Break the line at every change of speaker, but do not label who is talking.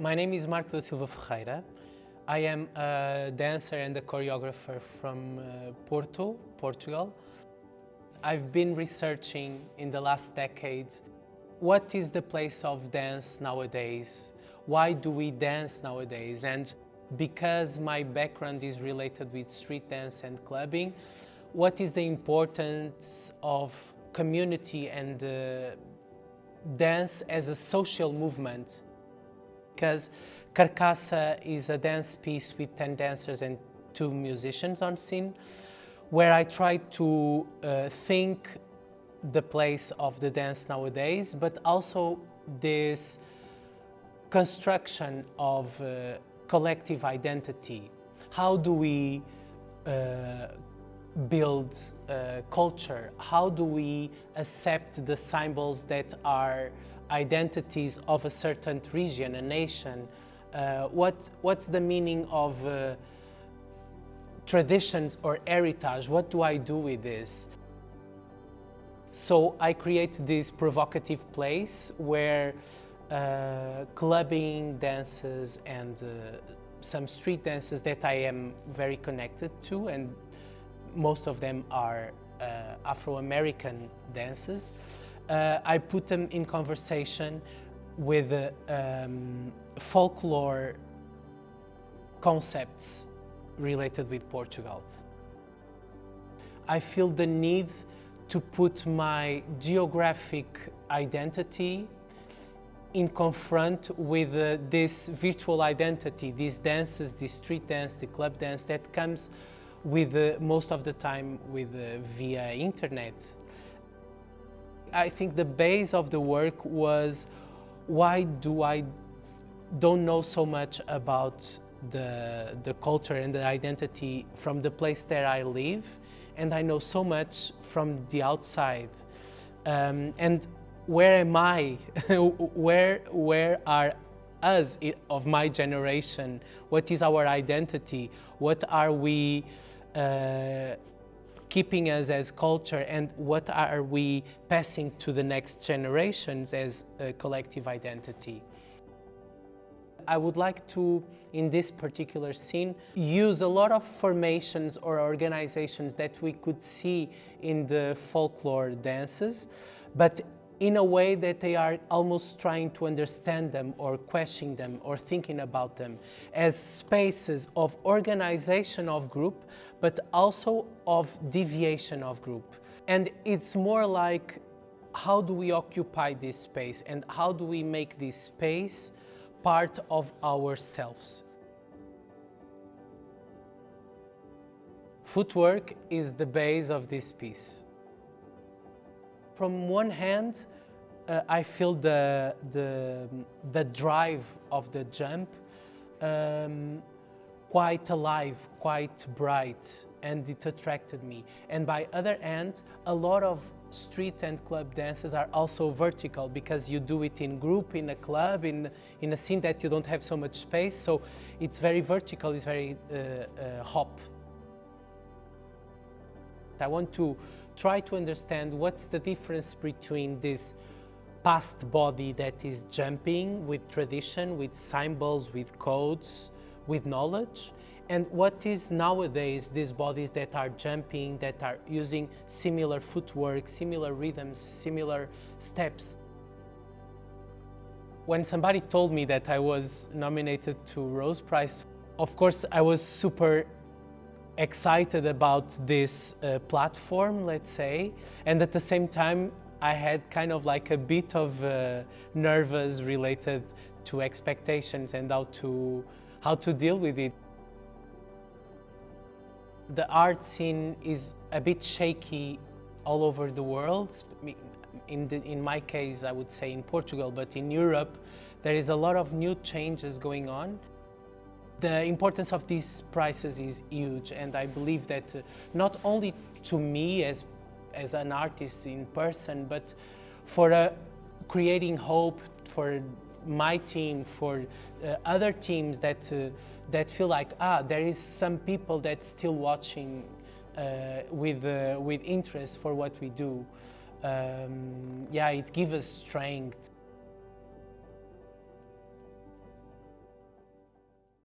My name is Silva Ferreira. I am a dancer and a choreographer from Porto, Portugal. I've been researching in the last decade what is the place of dance nowadays? Why do we dance nowadays? And because my background is related with street dance and clubbing, what is the importance of community and dance as a social movement? Because CARCAÇA is a dance piece with 10 dancers and 2 musicians on scene, where I try to think the place of the dance nowadays, but also this construction of collective identity. How do we build culture? How do we accept the symbols that are identities of a certain region, a nation? What's the meaning of traditions or heritage? What do I do with this? So I create this provocative place where clubbing dances and some street dances that I am very connected to, and most of them are Afro-American dances. I put them in conversation with folklore concepts related with Portugal. I feel the need to put my geographic identity in confront with this virtual identity, these dances, the street dance, the club dance that comes with most of the time with via internet. I think the base of the work was, why do I don't know so much about the culture and the identity from the place that I live, and I know so much from the outside. And where am I? where are us of my generation? What is our identity? What are we keeping us as culture, and what are we passing to the next generations as a collective identity? I would like to, in this particular scene, use a lot of formations or organizations that we could see in the folklore dances, but in a way that they are almost trying to understand them or questioning them or thinking about them as spaces of organization of group, but also of deviation of group. And it's more like, how do we occupy this space and how do we make this space part of ourselves? Footwork is the base of this piece. From one hand, I feel the drive of the jump quite alive, quite bright, and it attracted me. And by other hand, a lot of street and club dances are also vertical, because you do it in group, in a club, in a scene that you don't have so much space. So it's very vertical, it's very hop. I want to try to understand what's the difference between this past body that is jumping with tradition, with symbols, with codes, with knowledge, and what is nowadays these bodies that are jumping, that are using similar footwork, similar rhythms, similar steps. When somebody told me that I was nominated to Rose Prize, of course I was super excited about this platform, let's say, and at the same time I had kind of like a bit of nervous related to expectations and how to deal with it. The art scene is a bit shaky all over the world. In my case, I would say in Portugal, but in Europe, there is a lot of new changes going on. The importance of these prizes is huge, and I believe that not only to me as an artist in person, but for creating hope for my team, for other teams that feel like, there is some people that's still watching with interest for what we do. Yeah, it gives us strength.